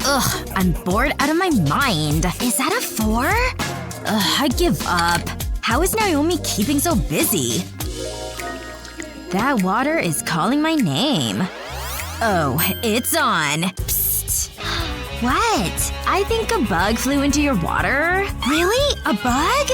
Ugh, I'm bored out of my mind. Is that a 4? Ugh, I give up. How is Naomi keeping so busy? That water is calling my name. Oh, it's on. Psst. What? I think a bug flew into your water? Really? A bug?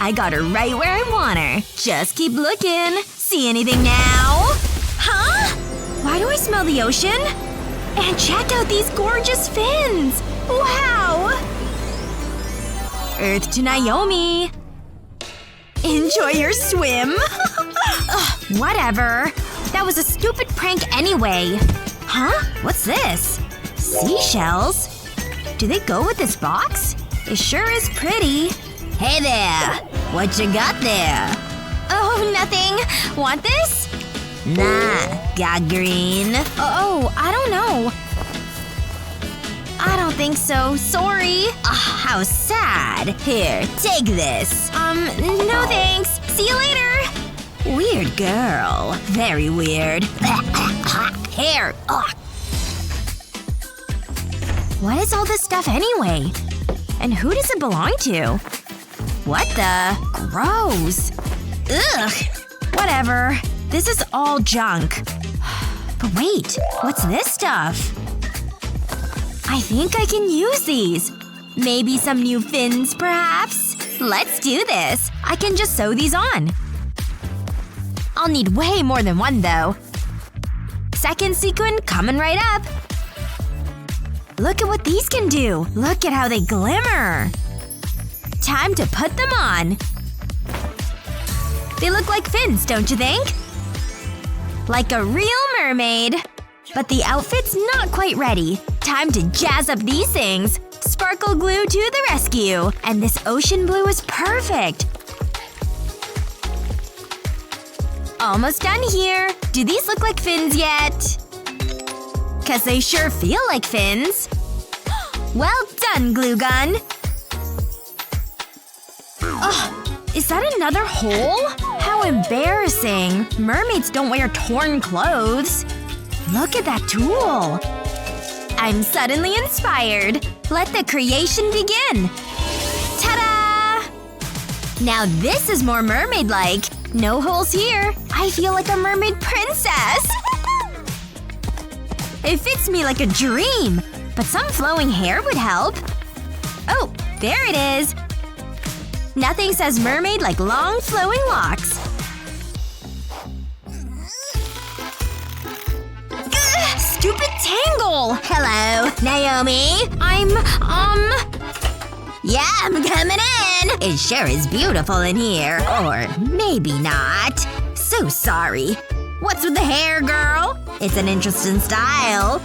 I got her right where I want her. Just keep looking. See anything now? Huh? Why do I smell the ocean? And check out these gorgeous fins! Wow! Earth to Naomi. Enjoy your swim. Ugh, whatever. That was a stupid prank anyway. Huh? What's this? Seashells? Do they go with this box? It sure is pretty. Hey there! What you got there? Oh, nothing. Want this? Nah, got green. Oh, I don't know. I don't think so. Sorry. How sad. Here, take this. No thanks. See you later. Weird girl. Very weird. Hair. Ugh. What is all this stuff anyway? And who does it belong to? What the? Gross. Ugh. Whatever. This is all junk. But wait. What's this stuff? I think I can use these. Maybe some new fins, perhaps? Let's do this. I can just sew these on. I'll need way more than one, though. Second sequin coming right up. Look at what these can do. Look at how they glimmer. Time to put them on. They look like fins, don't you think? Like a real mermaid. But the outfit's not quite ready. Time to jazz up these things. Sparkle glue to the rescue. And this ocean blue is perfect. Almost done here. Do these look like fins yet? 'Cause they sure feel like fins. Well done, glue gun. Ugh. Is that another hole? How embarrassing. Mermaids don't wear torn clothes. Look at that tool. I'm suddenly inspired. Let the creation begin. Ta-da! Now this is more mermaid-like. No holes here. I feel like a mermaid princess. It fits me like a dream. But some flowing hair would help. Oh, there it is. Nothing says mermaid like long flowing locks. Ugh, stupid tangle! Hello, Naomi. Yeah, I'm coming in! It sure is beautiful in here. Or maybe not. So sorry. What's with the hair, girl? It's an interesting style.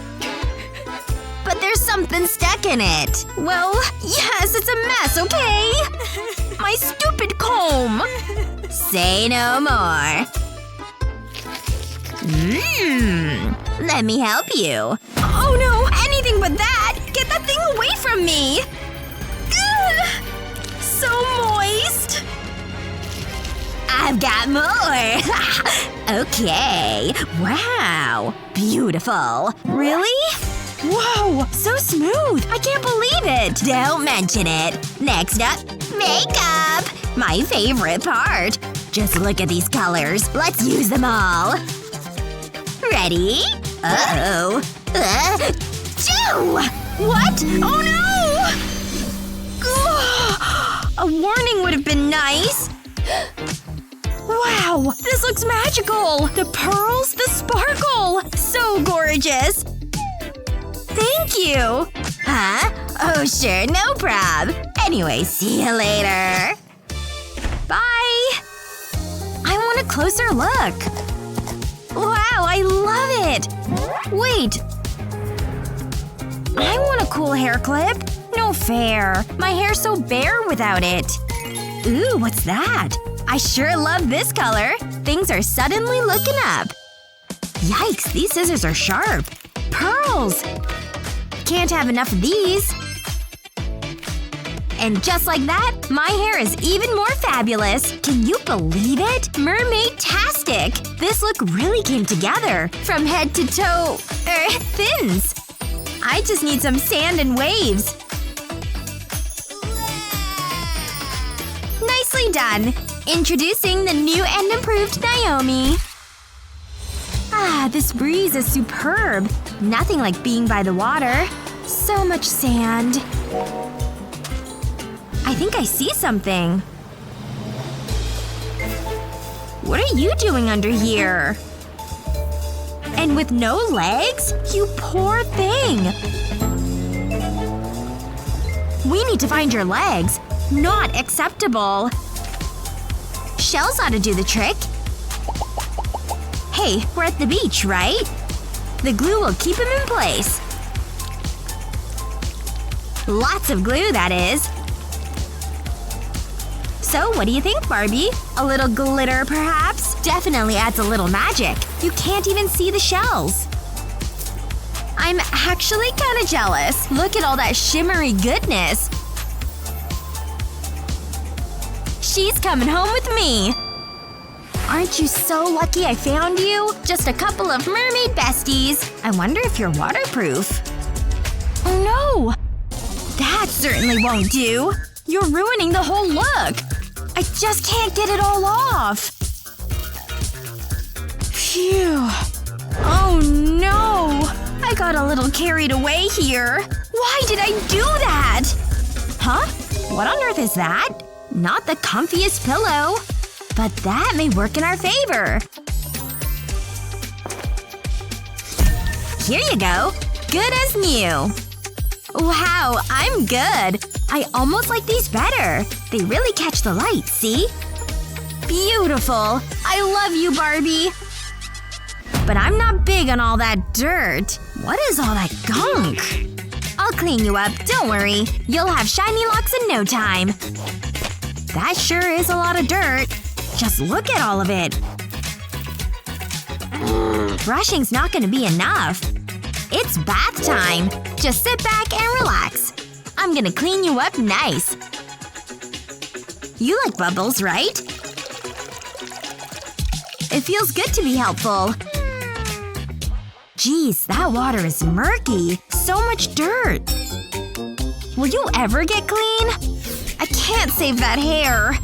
But there's something stuck in it. Well, yes, it's a mess, okay? My stupid comb! Say no more. Let me help you. Oh no! Anything but that! Get that thing away from me! Ugh, so moist! I've got more! Okay. Wow. Beautiful. Really? Whoa! So smooth! I can't believe it! Don't mention it. Next up, makeup! My favorite part. Just look at these colors. Let's use them all. Ready? Uh-oh. Chew! What? Oh no! Ugh. A warning would have been nice. Wow! This looks magical! The pearls, the sparkle! So gorgeous! Thank you! Huh? Oh sure, no prob. Anyway, see you later. Bye! I want a closer look. Wow, I love it! Wait. I want a cool hair clip. No fair. My hair's so bare without it. Ooh, what's that? I sure love this color. Things are suddenly looking up. Yikes, these scissors are sharp. Pearls! Can't have enough of these. And just like that, my hair is even more fabulous. Can you believe it? Mermaid-tastic! This look really came together. From head to toe… fins. I just need some sand and waves. Nicely done. Introducing the new and improved Naomi. Ah, this breeze is superb. Nothing like being by the water. So much sand. I think I see something. What are you doing under here? And with no legs? You poor thing! We need to find your legs. Not acceptable. Shells ought to do the trick. Hey, we're at the beach, right? The glue will keep him in place. Lots of glue, that is. So, what do you think, Barbie? A little glitter, perhaps? Definitely adds a little magic. You can't even see the shells. I'm actually kinda jealous. Look at all that shimmery goodness. She's coming home with me. Aren't you so lucky I found you? Just a couple of mermaid besties. I wonder if you're waterproof. Oh no! That certainly won't do. You're ruining the whole look. I just can't get it all off. Phew. Oh no! I got a little carried away here. Why did I do that? Huh? What on earth is that? Not the comfiest pillow. But that may work in our favor. Here you go. Good as new. Wow, I'm good. I almost like these better. They really catch the light, see? Beautiful. I love you, Barbie. But I'm not big on all that dirt. What is all that gunk? I'll clean you up, don't worry. You'll have shiny locks in no time. That sure is a lot of dirt. Just look at all of it. Brushing's not gonna be enough. It's bath time. Just sit back and relax. I'm gonna clean you up nice. You like bubbles, right? It feels good to be helpful. Geez, that water is murky. So much dirt. Will you ever get clean? I can't save that hair.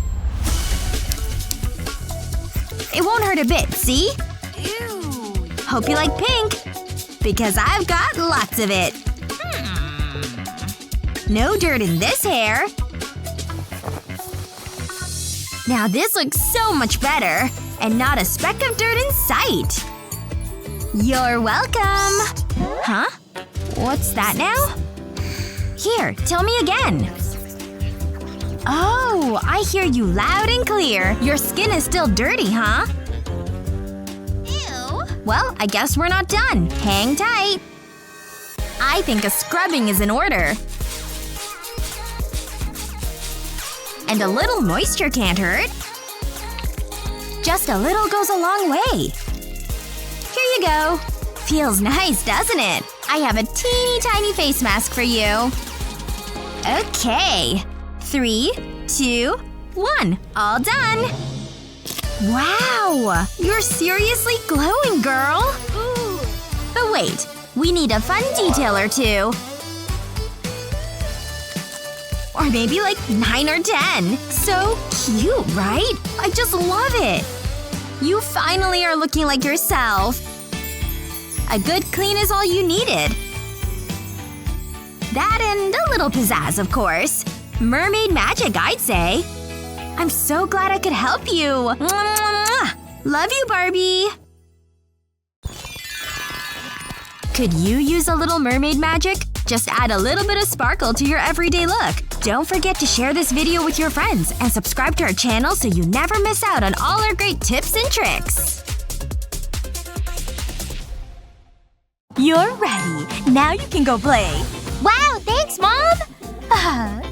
It won't hurt a bit, see? Ew. Hope you like pink. Because I've got lots of it. No dirt in this hair. Now this looks so much better. And not a speck of dirt in sight. You're welcome. Huh? What's that now? Here, tell me again. Oh, I hear you loud and clear. Your skin is still dirty, huh? Ew. Well, I guess we're not done. Hang tight. I think a scrubbing is in order. And a little moisture can't hurt. Just a little goes a long way. Here you go. Feels nice, doesn't it? I have a teeny tiny face mask for you. Okay. 3, 2, 1. All done. Wow! You're seriously glowing, girl! Ooh. But wait. We need a fun detail or two. Or maybe like 9 or 10. So cute, right? I just love it! You finally are looking like yourself. A good clean is all you needed. That and a little pizzazz, of course. Mermaid magic, I'd say. I'm so glad I could help you. Mwah, mwah, mwah. Love you, Barbie. Could you use a little mermaid magic? Just add a little bit of sparkle to your everyday look. Don't forget to share this video with your friends and subscribe to our channel so you never miss out on all our great tips and tricks. You're ready. Now you can go play. Wow, thanks, Mom!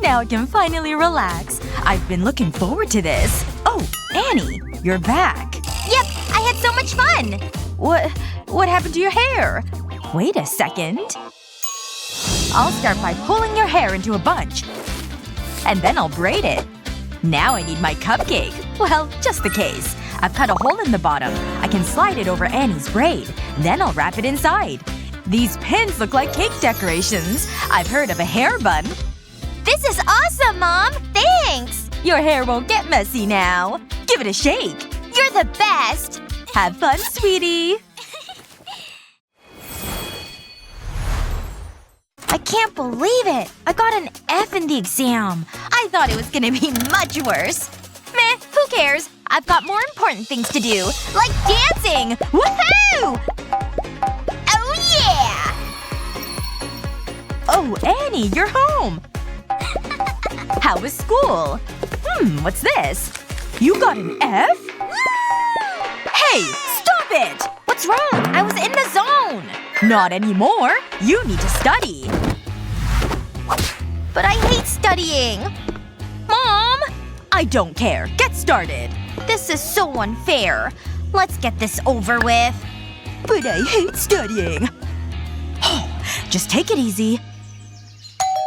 Now I can finally relax. I've been looking forward to this. Oh, Annie, you're back. Yep, I had so much fun! What happened to your hair? Wait a second. I'll start by pulling your hair into a bunch. And then I'll braid it. Now I need my cupcake. Well, just the case. I've cut a hole in the bottom. I can slide it over Annie's braid. Then I'll wrap it inside. These pins look like cake decorations. I've heard of a hair bun. This is awesome, Mom! Thanks! Your hair won't get messy now. Give it a shake. You're the best! Have fun, sweetie. I can't believe it! I got an F in the exam. I thought it was gonna be much worse. Meh, who cares? I've got more important things to do. Like dancing! Woohoo! Oh yeah! Oh, Annie, you're home. How was school? What's this? You got an F? Hey! Stop it! What's wrong? I was in the zone! Not anymore. You need to study. But I hate studying! Mom! I don't care. Get started. This is so unfair. Let's get this over with. But I hate studying. Just take it easy.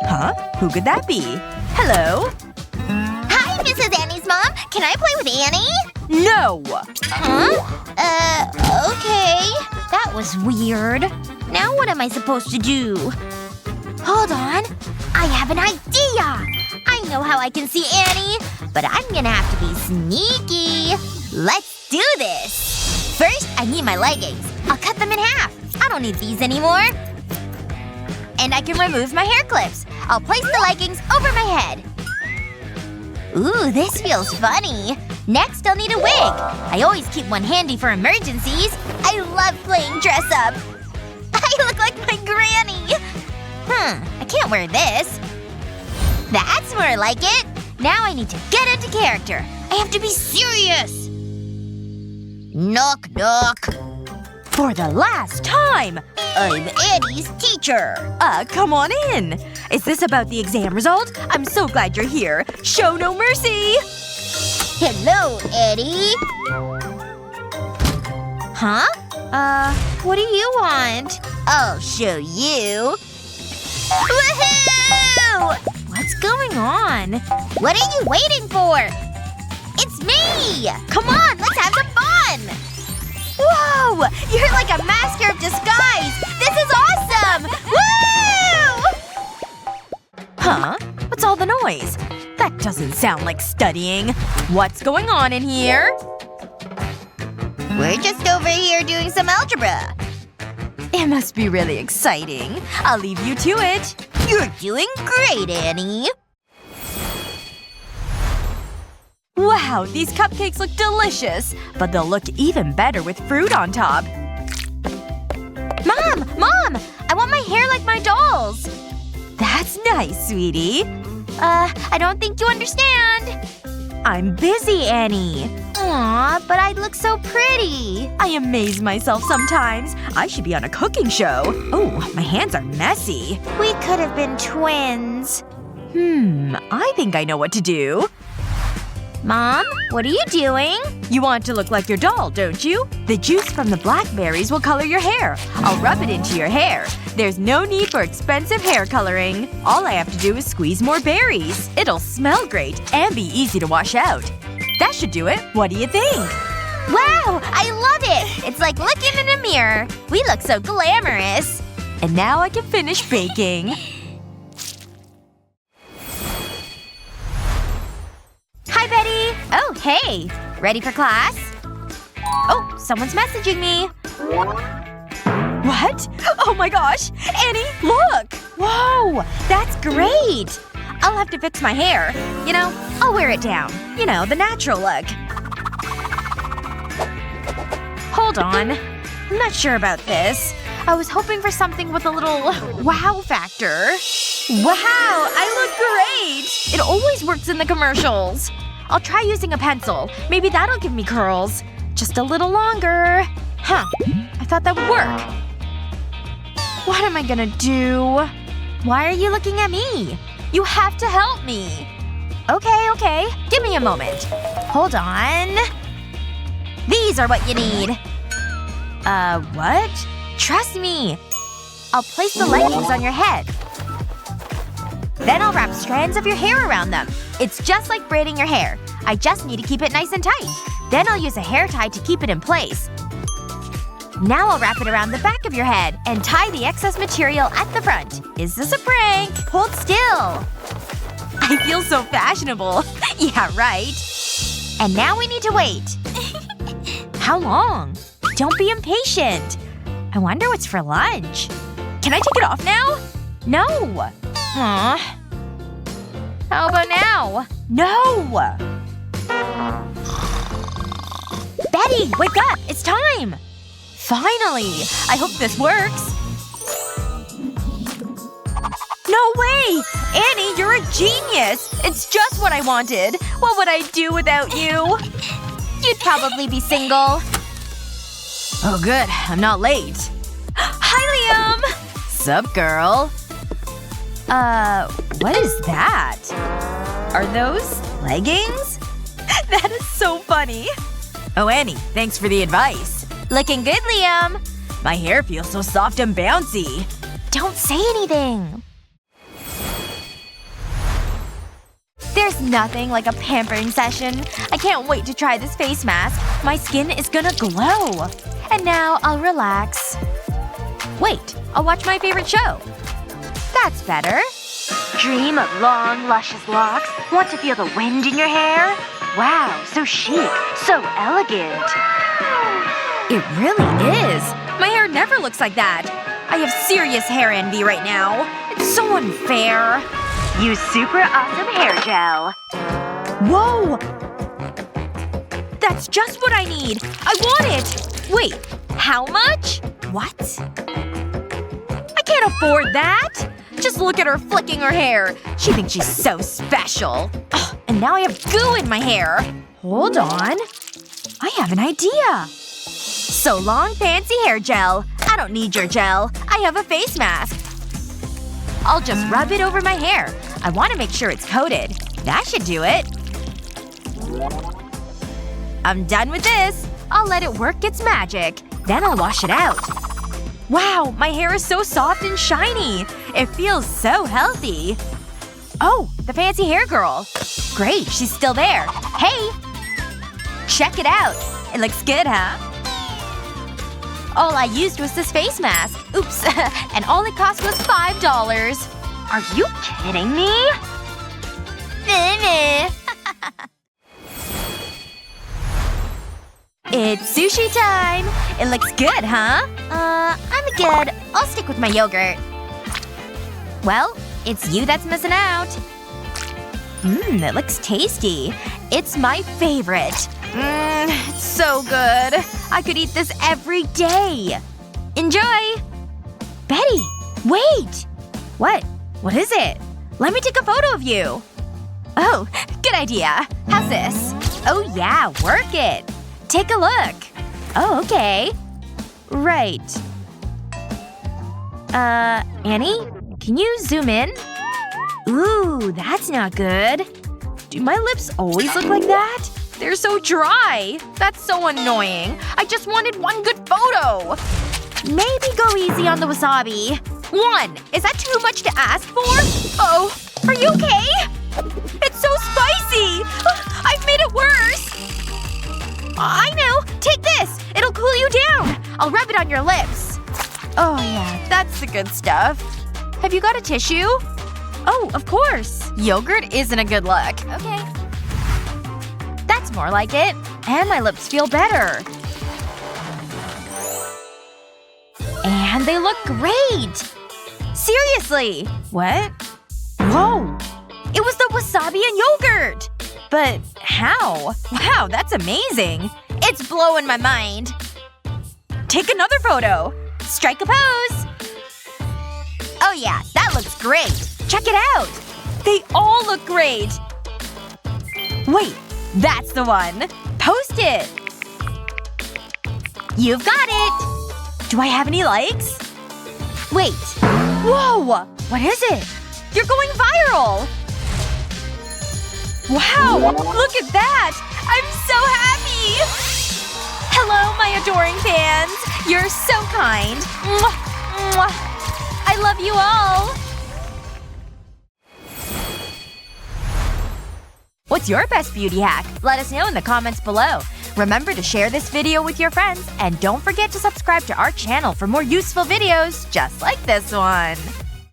Huh? Who could that be? Hello? Hi, Mrs. Annie's mom. Can I play with Annie? No! Huh? Okay. That was weird. Now what am I supposed to do? Hold on. I have an idea! I know how I can see Annie, but I'm gonna have to be sneaky. Let's do this! First, I need my leggings. I'll cut them in half. I don't need these anymore. And I can remove my hair clips. I'll place the leggings over my head. Ooh, this feels funny. Next, I'll need a wig. I always keep one handy for emergencies. I love playing dress-up. I look like my granny. I can't wear this. That's more like it. Now I need to get into character. I have to be serious. Knock, knock. For the last time! I'm Annie's teacher. Come on in. Is this about the exam result? I'm so glad you're here. Show no mercy! Hello, Annie. Huh? What do you want? I'll show you. Woohoo! What's going on? What are you waiting for? It's me! Come on, let's have some fun! Whoa! You're like a master of disguise! This is awesome! Woo! Huh? What's all the noise? That doesn't sound like studying. What's going on in here? We're just over here doing some algebra. It must be really exciting. I'll leave you to it. You're doing great, Annie. Wow, these cupcakes look delicious. But they'll look even better with fruit on top. Mom! Mom! I want my hair like my doll's. That's nice, sweetie. I don't think you understand. I'm busy, Annie. Aw, but I look so pretty. I amaze myself sometimes. I should be on a cooking show. Oh, my hands are messy. We could have been twins. I think I know what to do. Mom? What are you doing? You want to look like your doll, don't you? The juice from the blackberries will color your hair. I'll rub it into your hair. There's no need for expensive hair coloring. All I have to do is squeeze more berries. It'll smell great and be easy to wash out. That should do it. What do you think? Wow! I love it! It's like looking in a mirror. We look so glamorous. And now I can finish baking. Hi, Betty! Oh, hey! Ready for class? Oh, someone's messaging me. What? Oh my gosh! Annie, look! Whoa! That's great! I'll have to fix my hair. You know, I'll wear it down. You know, the natural look. Hold on. I'm not sure about this. I was hoping for something with a little wow factor. Wow! I look great! It always works in the commercials. I'll try using a pencil. Maybe that'll give me curls. Just a little longer. Huh. I thought that would work. What am I gonna do? Why are you looking at me? You have to help me. Okay. Give me a moment. Hold on. These are what you need. What? Trust me. I'll place the leggings on your head. Then I'll wrap strands of your hair around them. It's just like braiding your hair. I just need to keep it nice and tight. Then I'll use a hair tie to keep it in place. Now I'll wrap it around the back of your head and tie the excess material at the front. Is this a prank? Hold still. I feel so fashionable. Yeah, right. And now we need to wait. How long? Don't be impatient. I wonder what's for lunch. Can I take it off now? No. Aww. How about now? No! Betty, wake up! It's time! Finally! I hope this works. No way! Annie, you're a genius! It's just what I wanted. What would I do without you? You'd probably be single. Oh good. I'm not late. Hi, Liam! Sup, girl? What is that? Are those leggings? That is so funny. Oh, Annie, thanks for the advice. Looking good, Liam. My hair feels so soft and bouncy. Don't say anything. There's nothing like a pampering session. I can't wait to try this face mask. My skin is gonna glow. And now I'll relax. Wait, I'll watch my favorite show. That's better. Dream of long, luscious locks? Want to feel the wind in your hair? Wow, so chic. So elegant. It really is. My hair never looks like that. I have serious hair envy right now. It's so unfair. Use super awesome hair gel. Whoa! That's just what I need. I want it! Wait, how much? What? I can't afford that! Just look at her flicking her hair. She thinks she's so special. Ugh, and now I have goo in my hair. Hold on. I have an idea. So long fancy hair gel. I don't need your gel. I have a face mask. I'll just rub it over my hair. I want to make sure it's coated. That should do it. I'm done with this. I'll let it work its magic. Then I'll wash it out. Wow, my hair is so soft and shiny. It feels so healthy. Oh, the fancy hair girl. Great, she's still there. Hey! Check it out. It looks good, huh? All I used was this face mask. Oops. And all it cost was $5. Are you kidding me? It's sushi time! It looks good, huh? I'm good. I'll stick with my yogurt. Well, it's you that's missing out. It looks tasty. It's my favorite. It's so good. I could eat this every day. Enjoy! Betty! Wait! What? What is it? Let me take a photo of you. Oh, good idea. How's this? Oh yeah, work it. Take a look. Oh, okay. Right. Annie? Can you zoom in? Ooh, that's not good. Do my lips always look like that? They're so dry. That's so annoying. I just wanted one good photo. Maybe go easy on the wasabi. 1. Is that too much to ask for? Oh. Are you okay? It's so spicy! I've made it worse! I know! Take this! It'll cool you down! I'll rub it on your lips. Oh yeah, that's the good stuff. Have you got a tissue? Oh, of course. Yogurt isn't a good look. Okay. That's more like it. And my lips feel better. And they look great! Seriously! What? Whoa! It was the wasabi and yogurt! But how? Wow, that's amazing! It's blowing my mind. Take another photo. Strike a pose. Oh yeah, that looks great. Check it out. They all look great. Wait, that's the one. Post it. You've got it. Do I have any likes? Wait. Whoa! What is it? You're going viral! Wow! Look at that! I'm so happy! Hello, my adoring fans! You're so kind. Mwah, mwah. I love you all! What's your best beauty hack? Let us know in the comments below. Remember to share this video with your friends, and don't forget to subscribe to our channel for more useful videos just like this one.